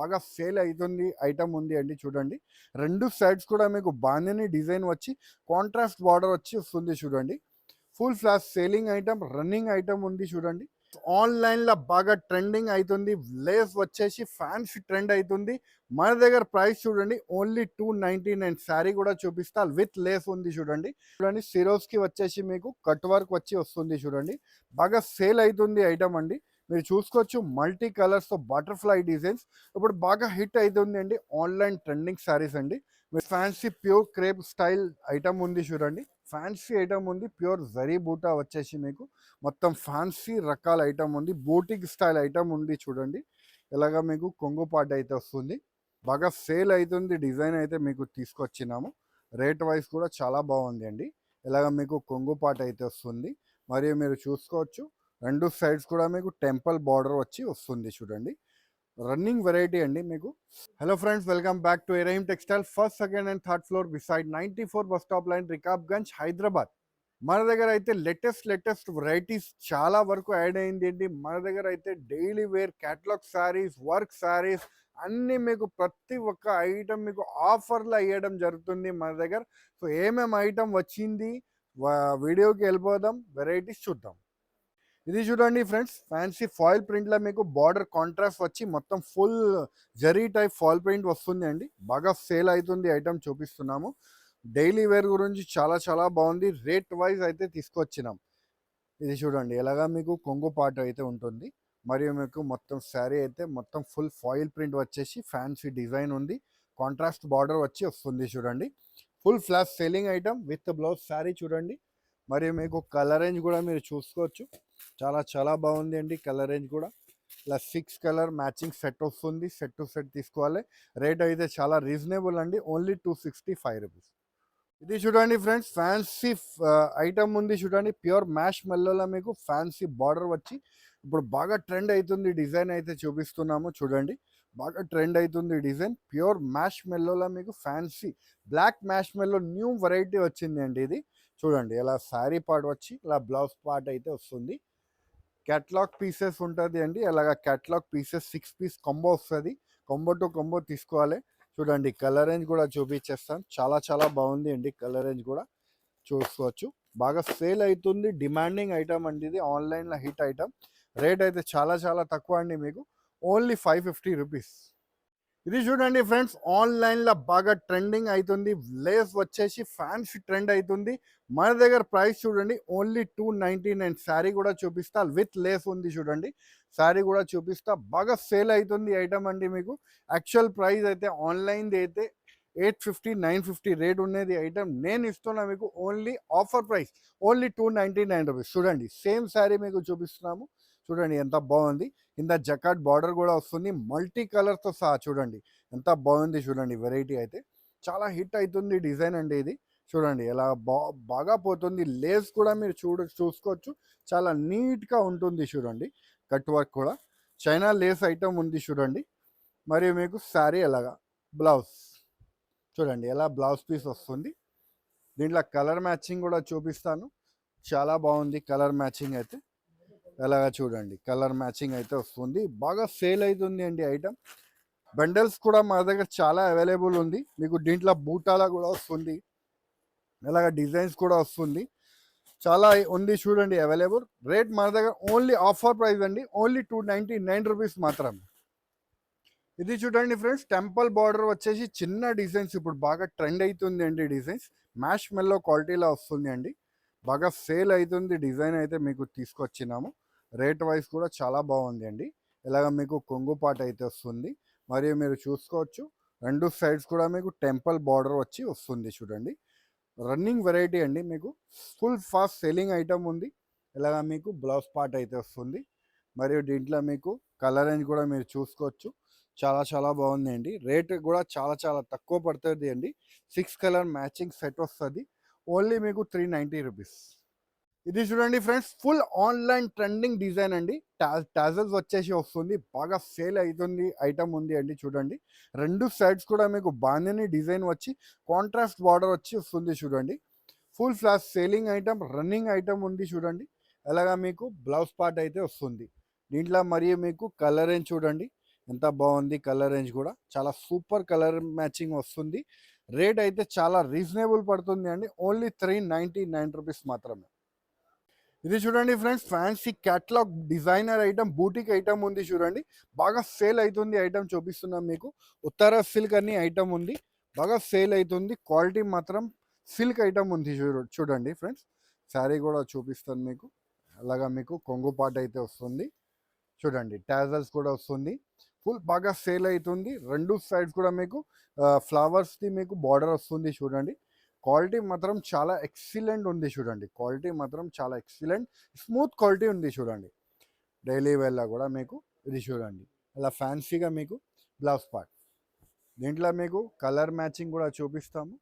బాగా సేల్ అవుతుంది ఐటమ్ ఉంది అండి. చూడండి, రెండు సైడ్స్ కూడా మీకు బాందిని డిజైన్ వచ్చి కాంట్రాస్ట్ బార్డర్ వచ్చి వస్తుంది. చూడండి, full flash selling item, running item ఉంది. చూడండి, ఆన్లైన్లో బాగా ట్రెండింగ్ అవుతుంది. లేస్ వచ్చేసి ఫ్యాన్సీ ట్రెండ్ అవుతుంది. మన దగ్గర ప్రైస్ చూడండి ఓన్లీ 299. శారీ కూడా చూపిస్తా, విత్ లేస్ ఉంది. చూడండి చూడండి సిరోస్కి వచ్చేసి మీకు కట్ వర్క్ వచ్చి వస్తుంది. చూడండి, బాగా సేల్ అవుతుంది ఐటమ్ అండి. మీరు చూసుకోవచ్చు మల్టీ కలర్స్తో బటర్ఫ్లై డిజైన్స్ ఇప్పుడు బాగా హిట్ అవుతుంది అండి. ఆన్లైన్ ట్రెండింగ్ శారీస్ అండి. Fancy pure crepe style item ఉంది. చూడండి, ఫ్యాన్సీ ఐటమ్ ఉంది. ప్యూర్ జరీ బూటా వచ్చేసి మీకు మొత్తం ఫ్యాన్సీ రకాల ఐటమ్ ఉంది. బూటిక్ స్టైల్ ఐటమ్ ఉంది. చూడండి, ఇలాగా మీకు కొంగు పాట అయితే వస్తుంది. బాగా సేల్ అవుతుంది డిజైన్ అయితే మీకు తీసుకొచ్చినాము. రేట్ వైజ్ కూడా చాలా బాగుంది అండి. ఇలాగ మీకు కొంగు పాట అయితే వస్తుంది. మరియు మీరు చూసుకోవచ్చు రెండు సైడ్స్ కూడా మీకు టెంపుల్ బార్డర్ వచ్చి వస్తుంది. చూడండి, రన్నింగ్ వెరైటీ అండి మీకు. Hello friends, welcome back to Raheem textile, first, second and third floor beside 94 bus stop line, Rikabganj, Hyderabad. మన దగ్గర అయితే లేటెస్ట్ వెరైటీస్ చాలా వరకు యాడ్ అయింది అండి. మన దగ్గర అయితే daily wear catalogue saris, work saris అన్నీ మీకు ప్రతి ఒక్క ఐటమ్ మీకు ఆఫర్లో వేయడం జరుగుతుంది మన దగ్గర. సో ఏమేమి ఐటమ్ వచ్చింది వీడియోకి వెళ్ళిపోదాం, వెరైటీస్ చూద్దాం. ఇది చూడండి ఫ్రెండ్స్, ఫ్యాన్సీ ఫాయిల్ ప్రింట్లో మీకు బార్డర్ కాంట్రాస్ట్ వచ్చి మొత్తం full zari type foil print వస్తుంది అండి. బాగా సేల్ అవుతుంది ఐటమ్ చూపిస్తున్నాము. డైలీ వేర్ గురించి చాలా బాగుంది. రేట్ వైజ్ అయితే తీసుకొచ్చినాం. ఇది చూడండి, ఎలాగా మీకు కొంగు పాట అయితే ఉంటుంది. మరియు మీకు మొత్తం శారీ అయితే మొత్తం ఫుల్ ఫాయిల్ ప్రింట్ వచ్చేసి ఫ్యాన్సీ డిజైన్ ఉంది. కాంట్రాస్ట్ బార్డర్ వచ్చి వస్తుంది. చూడండి, full flash selling item with blouse sari. చూడండి, మరియు మీకు కలర్ రేంజ్ కూడా మీరు చూసుకోవచ్చు. చాలా బాగుంది అండి. కలర్ రేంజ్ కూడా ఇలా 6 కలర్ మ్యాచింగ్ సెట్ వస్తుంది. సెట్ టు సెట్ తీసుకోవాలి. రేట్ అయితే చాలా రీజనబుల్ అండి, ఓన్లీ 265 రూపీస్. ఇది చూడండి ఫ్రెండ్స్, ఫ్యాన్సీ ఐటమ్ ఉంది. చూడండి, ప్యూర్ మ్యాష్ మెల్లోలో మీకు ఫ్యాన్సీ బార్డర్ వచ్చి ఇప్పుడు బాగా ట్రెండ్ అవుతుంది డిజైన్ అయితే చూపిస్తున్నాము. చూడండి, బాగా ట్రెండ్ అవుతుంది డిజైన్. ప్యూర్ మ్యాష్ మెల్లోలో మీకు ఫ్యాన్సీ బ్లాక్ మ్యాష్ మెల్లో న్యూ వెరైటీ వచ్చింది అండి. ఇది చూడండి, ఇలా శారీ పార్ట్ వచ్చి ఇలా బ్లౌజ్ పార్ట్ అయితే వస్తుంది. క్యాట్లాగ్ పీసెస్ ఉంటుంది అండి. అలాగా క్యాట్లాగ్ పీసెస్ 6 పీస్ కొంబో వస్తుంది. కొంబో టు కొంబో తీసుకోవాలి. చూడండి, కలర్ రేంజ్ కూడా చూపించేస్తాను. చాలా బాగుంది అండి. కలర్ రేంజ్ కూడా చూసుకోవచ్చు. బాగా సేల్ అవుతుంది, డిమాండింగ్ ఐటమ్ అండి. ఇది ఆన్లైన్లో హిట్ ఐటమ్. రేట్ అయితే చాలా తక్కువ అండి, మీకు ఓన్లీ 550 రూపీస్. ఇది చూడండి ఫ్రెండ్స్, ఆన్లైన్లో బాగా ట్రెండింగ్ అవుతుంది. లేస్ వచ్చేసి ఫ్యాన్సీ ట్రెండ్ అవుతుంది. మన దగ్గర ప్రైస్ చూడండి ఓన్లీ 299. శారీ కూడా చూపిస్తా, విత్ లేస్ ఉంది. చూడండి, శారీ కూడా చూపిస్తా. బాగా సేల్ అవుతుంది ఐటమ్ అండి. మీకు యాక్చువల్ ప్రైస్ అయితే ఆన్లైన్ది అయితే 850 950 రేట్ ఉన్నది ఐటమ్. నేను ఇస్తున్నా మీకు only offer price only 299 rupees. చూడండి, సేమ్ శారీ మీకు చూపిస్తున్నాము. చూడండి ఎంత బాగుంది. కింద జకాట్ బార్డర్ కూడా వస్తుంది, మల్టీ కలర్తో సహా. చూడండి ఎంత బాగుంది. చూడండి, వెరైటీ అయితే చాలా హిట్ అవుతుంది డిజైన్ అండి. ఇది చూడండి ఎలా బాగా పోతుంది. లేస్ కూడా మీరు చూసుకోవచ్చు, చాలా నీట్గా ఉంటుంది. చూడండి, కట్ వర్క్ కూడా చైనా లేస్ ఐటమ్ ఉంది. చూడండి, మరియు మీకు శారీ ఎలాగా బ్లౌజ్ చూడండి ఎలా బ్లౌజ్ పీస్ వస్తుంది. దీంట్లో కలర్ మ్యాచింగ్ కూడా చూపిస్తాను. చాలా బాగుంది కలర్ మ్యాచింగ్ అయితే. ఎలాగా చూడండి, కలర్ మ్యాచింగ్ అయితే వస్తుంది. బాగా సేల్ అవుతుంది అండి ఐటమ్. బండల్స్ కూడా మా దగ్గర చాలా అవైలబుల్ ఉంది. మీకు దీంట్లో బూటాలా కూడా వస్తుంది, ఇలాగ డిజైన్స్ కూడా వస్తుంది. చాలా ఉంది చూడండి అవైలబుల్. రేట్ మన దగ్గర ఓన్లీ ఆఫర్ ప్రైస్ అండి, ఓన్లీ 299 రూపీస్ మాత్రమే. ఇది చూడండి ఫ్రెండ్స్, టెంపుల్ బార్డర్ వచ్చేసి చిన్న డిజైన్స్ ఇప్పుడు బాగా ట్రెండ్ అవుతుంది అండి. డిజైన్స్ మ్యాష్ మెల్లో క్వాలిటీలో వస్తుంది అండి. బాగా సేల్ అవుతుంది డిజైన్ అయితే మీకు తీసుకొచ్చినాము. రేట్ వైజ్ కూడా చాలా బాగుంది అండి. ఇలాగ మీకు కొంగు పాట అయితే వస్తుంది. మరియు మీరు చూసుకోవచ్చు రెండు సైడ్స్ కూడా మీకు టెంపుల్ బార్డర్ వచ్చి వస్తుంది. చూడండి, రన్నింగ్ వెరైటీ అండి. మీకు ఫుల్ ఫాస్ట్ సెల్లింగ్ ఐటమ్ ఉంది. ఇలాగ మీకు బ్లౌజ్ పార్ట్ అయితే వస్తుంది. మరియు దీంట్లో మీకు కలర్ రేంజ్ కూడా మీరు చూసుకోవచ్చు. చాలా బాగుంది అండి. రేట్ కూడా చాలా తక్కువ పడుతుంది అండి. 6 కలర్ మ్యాచింగ్ సెట్ వస్తుంది, ఓన్లీ మీకు 390 రూపీస్. ఇది చూడండి friends, full online trending design అండి. టాజల్స్ వచ్చేసి వస్తుంది. బాగా సేల్ అవుతుంది ఐటమ్ ఉంది అండి. చూడండి, రెండు సైడ్స్ కూడా మీకు బాందిని డిజైన్ వచ్చి కాంట్రాస్ట్ బార్డర్ వచ్చి వస్తుంది. చూడండి, full flash selling item, running item ఉంది. చూడండి, అలాగా మీకు బ్లౌజ్ పార్ట్ అయితే వస్తుంది దీంట్లో. మరియు మీకు కలర్ రేంజ్ చూడండి ఎంత బాగుంది కలర్ రేంజ్ కూడా చాలా సూపర్ కలర్ మ్యాచింగ్ వస్తుంది. రేట్ అయితే చాలా రీజనబుల్ పడుతుంది అండి. ఓన్లీ 399 రూపీస్ మాత్రమే. ఇది చూడండి friends, fancy catalogue designer item, boutique item ఉంది చూడండి. బాగా సేల్ అవుతుంది ఐటమ్ చూపిస్తున్నాం మీకు. ఉత్తర సిల్క్ అని ఐటమ్ ఉంది, బాగా సేల్ అవుతుంది. క్వాలిటీ మాత్రం సిల్క్ ఐటమ్ ఉంది చూడండి ఫ్రెండ్స్. శారీ కూడా చూపిస్తాను మీకు. అలాగా మీకు కొంగు పాట అయితే వస్తుంది చూడండి, టాజల్స్ కూడా వస్తుంది. ఫుల్ బాగా సేల్ అవుతుంది. రెండు సైడ్స్ కూడా మీకు ఫ్లవర్స్ది మీకు బార్డర్ వస్తుంది చూడండి. క్వాలిటీ మాత్రం చాలా ఎక్సలెంట్ ఉంది చూడండి. క్వాలిటీ మాత్రం చాలా ఎక్సలెంట్, స్మూత్ క్వాలిటీ ఉంది చూడండి. డైలీ వేర్లో కూడా మీకు ఇది చూడండి, అలా ఫ్యాన్సీగా మీకు బ్లౌజ్ పార్ట్. దీంట్లో మీకు కలర్ మ్యాచింగ్ కూడా చూపిస్తాము.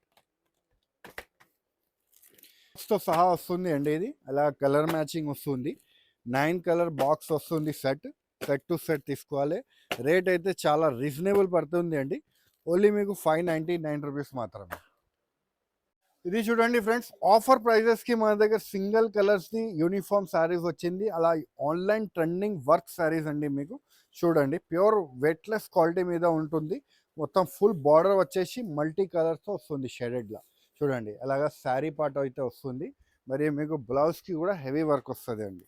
తో సహా వస్తుంది అండి ఇది. అలా కలర్ మ్యాచింగ్ వస్తుంది. 9 కలర్ బాక్స్ వస్తుంది. సెట్ టు సెట్ తీసుకోవాలి. రేట్ అయితే చాలా రీజనబుల్ పడుతుంది అండి. ఓన్లీ మీకు 599 రూపీస్ మాత్రమే. ఇది చూడండి ఫ్రెండ్స్, ఆఫర్ ప్రైజెస్కి మన దగ్గర సింగిల్ కలర్స్ది యూనిఫామ్ శారీస్ వచ్చింది. అలా ఆన్లైన్ ట్రెండింగ్ వర్క్ శారీస్ అండి మీకు. చూడండి, ప్యూర్ వెయిట్లెస్ క్వాలిటీ మీద ఉంటుంది. మొత్తం ఫుల్ బార్డర్ వచ్చేసి మల్టీ కలర్స్తో వస్తుంది షేడెడ్లా చూడండి. అలాగా శారీ పార్ట్ అయితే వస్తుంది. మరి మీకు బ్లౌజ్కి కూడా హెవీ వర్క్ వస్తుంది అండి.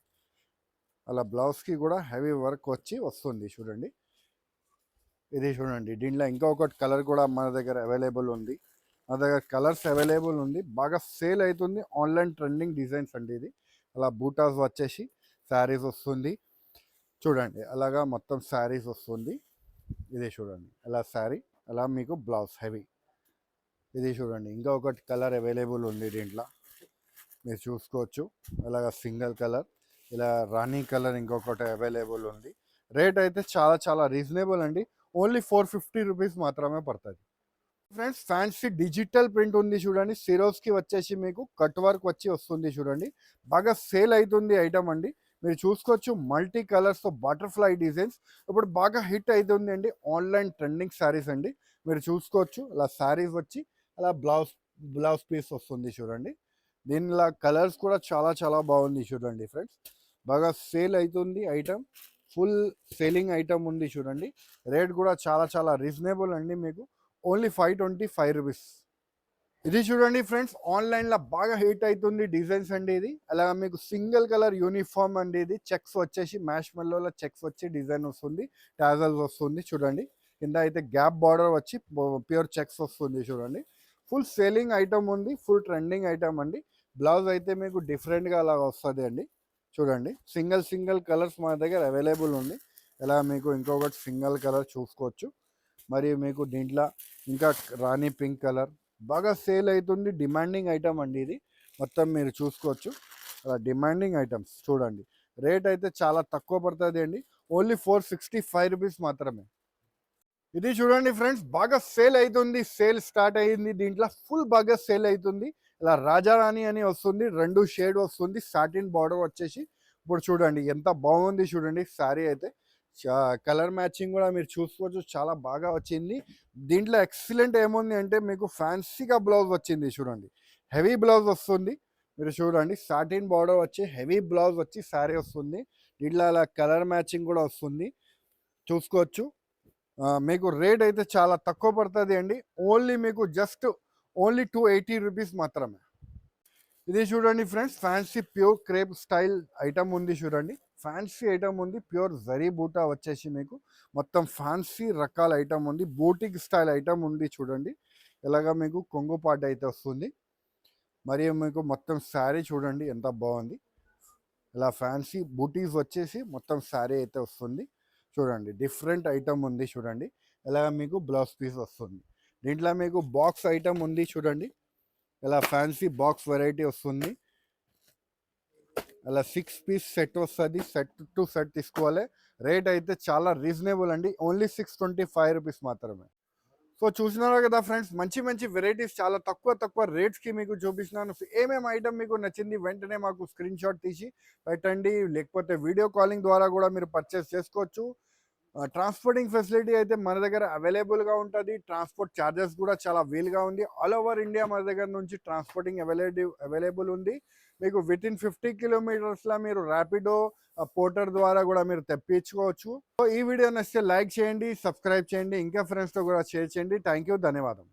అలా బ్లౌజ్కి కూడా హెవీ వర్క్ వచ్చి వస్తుంది చూడండి. ఇది చూడండి, దీంట్లో ఇంకొకటి కలర్ కూడా మన దగ్గర అవైలబుల్ ఉంది. మన దగ్గర కలర్స్ అవైలబుల్ ఉంది. బాగా సేల్ అవుతుంది. ఆన్లైన్ ట్రెండింగ్ డిజైన్స్ అండి ఇది. అలా బూటాస్ వచ్చేసి శారీస్ వస్తుంది చూడండి. అలాగా మొత్తం శారీస్ వస్తుంది. ఇది చూడండి, అలా శారీ, అలా మీకు బ్లౌజ్ హెవీ. ఇది చూడండి, ఇంకా ఒకటి కలర్ అవైలబుల్ ఉంది దీంట్లో, మీరు చూసుకోవచ్చు. అలాగా సింగిల్ కలర్, ఇలా రాణి కలర్ ఇంకొకటి అవైలబుల్ ఉంది. రేట్ అయితే చాలా చాలా రీజనబుల్ అండి. ఓన్లీ 450 రూపీస్ మాత్రమే పడుతుంది. ఫ్రెండ్స్, ఫ్యాన్సీ డిజిటల్ ప్రింట్ ఉంది చూడండి. సిరోస్కి వచ్చేసి మీకు కట్ వర్క్ వచ్చి వస్తుంది చూడండి. బాగా సేల్ అవుతుంది ఐటమ్ అండి. మీరు చూసుకోవచ్చు, మల్టీ కలర్స్తో బటర్ఫ్లై డిజైన్స్ ఇప్పుడు బాగా హిట్ అవుతుంది అండి. ఆన్లైన్ ట్రెండింగ్ శారీస్ అండి. మీరు చూసుకోవచ్చు, అలా శారీస్ వచ్చి అలా బ్లౌజ్ పీస్ వస్తుంది చూడండి. దీనిలా కలర్స్ కూడా చాలా చాలా బాగుంది చూడండి ఫ్రెండ్స్. బాగా సేల్ అవుతుంది ఐటమ్, ఫుల్ సేలింగ్ ఐటమ్ ఉంది చూడండి. రేట్ కూడా చాలా చాలా రీజనబుల్ అండి మీకు. Only 525 rupees. ఇది చూడండి ఫ్రెండ్స్, ఆన్లైన్లో బాగా హిట్ అవుతుంది డిజైన్స్ అండి ఇది. అలాగా మీకు సింగిల్ కలర్ యూనిఫామ్ అండి ఇది. చెక్స్ వచ్చేసి మ్యాష్ మెల్లోలో చెక్స్ వచ్చి డిజైన్ వస్తుంది. టాజల్స్ వస్తుంది చూడండి. కింద అయితే గ్యాప్ బార్డర్ వచ్చి ప్యూర్ చెక్స్ వస్తుంది చూడండి. ఫుల్ సేలింగ్ ఐటమ్ ఉంది, ఫుల్ ట్రెండింగ్ ఐటమ్ అండి. బ్లౌజ్ అయితే మీకు డిఫరెంట్గా అలా వస్తుంది అండి చూడండి. సింగిల్ కలర్స్ మన దగ్గర అవైలబుల్ ఉంది. ఇలా మీకు ఇంకొకటి సింగిల్ కలర్ చూసుకోవచ్చు. మరియు మీకు దీంట్లో ఇంకా రాణి పింక్ కలర్ బాగా సేల్ అవుతుంది. డిమాండింగ్ ఐటమ్ అండి ఇది. మొత్తం మీరు చూసుకోవచ్చు, అలా డిమాండింగ్ ఐటమ్స్ చూడండి. రేట్ అయితే చాలా తక్కువ పడుతుంది అండి. ఓన్లీ 465 రూపీస్ మాత్రమే. ఇది చూడండి ఫ్రెండ్స్, బాగా సేల్ అవుతుంది. సేల్ స్టార్ట్ అయ్యింది. దీంట్లో ఫుల్ బాగా సేల్ అవుతుంది. ఇలా రాజారాణి అని వస్తుంది, 2 షేడ్ వస్తుంది. సాటిన్ బార్డర్ వచ్చేసి ఇప్పుడు చూడండి ఎంత బాగుంది చూడండి. శారీ అయితే కలర్ మ్యాచింగ్ కూడా మీరు చూసుకోవచ్చు, చాలా బాగా వచ్చింది. దీంట్లో ఎక్సలెంట్ ఏముంది అంటే మీకు ఫ్యాన్సీగా బ్లౌజ్ వచ్చింది చూడండి. హెవీ బ్లౌజ్ వస్తుంది. మీరు చూడండి, సాటిన్ బార్డర్ వచ్చి హెవీ బ్లౌజ్ వచ్చి శారీ వస్తుంది. దీంట్లో అలా కలర్ మ్యాచింగ్ కూడా వస్తుంది చూసుకోవచ్చు. మీకు రేట్ అయితే చాలా తక్కువ పడుతుంది అండి. ఓన్లీ మీకు జస్ట్ ఓన్లీ 280 రూపీస్ మాత్రమే. ఇది చూడండి friends, fancy pure crepe style item ఉంది చూడండి. ఫ్యాన్సీ ఐటమ్ ఉంది, ప్యూర్ జరీ బూటా వచ్చేసి మీకు మొత్తం ఫ్యాన్సీ రకాల ఐటమ్ ఉంది. బూటిక్ స్టైల్ ఐటమ్ ఉంది చూడండి. ఇలాగా మీకు కొంగు పాట అయితే వస్తుంది. మరియు మీకు మొత్తం శారీ చూడండి ఎంత బాగుంది. ఇలా ఫ్యాన్సీ బూటీస్ వచ్చేసి మొత్తం శారీ అయితే వస్తుంది చూడండి. డిఫరెంట్ ఐటమ్ ఉంది చూడండి. ఇలా మీకు బ్లౌజ్ పీస్ వస్తుంది. దీంట్లో మీకు బాక్స్ ఐటమ్ ఉంది చూడండి. ఇలా ఫ్యాన్సీ బాక్స్ వెరైటీ వస్తుంది. అలా 6 పీస్ సెట్ వస్తుంది. సెట్ టు సెట్ తీసుకోవాలి. రేట్ అయితే చాలా రీజనబుల్ అండి. ఓన్లీ 625 రూపీస్ మాత్రమే. సో చూసినారు కదా ఫ్రెండ్స్, మంచి వెరైటీస్ చాలా తక్కువ రేట్స్కి మీకు చూపిస్తున్నాను. ఏమేమి ఐటమ్ మీకు నచ్చింది వెంటనే మాకు స్క్రీన్ షాట్ తీసి పెట్టండి. లేకపోతే వీడియో కాలింగ్ ద్వారా కూడా మీరు పర్చేస్ చేసుకోవచ్చు. ట్రాన్స్పోర్టింగ్ ఫెసిలిటీ అయితే మన దగ్గర అవైలబుల్గా ఉంటుంది. ట్రాన్స్పోర్ట్ ఛార్జెస్ కూడా చాలా వీలుగా ఉంది. ఆల్ ఓవర్ ఇండియా మన దగ్గర నుంచి ట్రాన్స్పోర్టింగ్ అవైలబుల్ ఉంది. మీకు విత్ ఇన్ 50 కిలోమీటర్స్లో మీరు ర్యాపిడో పోర్టర్ ద్వారా కూడా మీరు తెప్పించుకోవచ్చు. సో ఈ వీడియో నచ్చితే లైక్ చేయండి, సబ్స్క్రైబ్ చేయండి, ఇంకా ఫ్రెండ్స్తో కూడా షేర్ చేయండి. థ్యాంక్ యూ, ధన్యవాదం.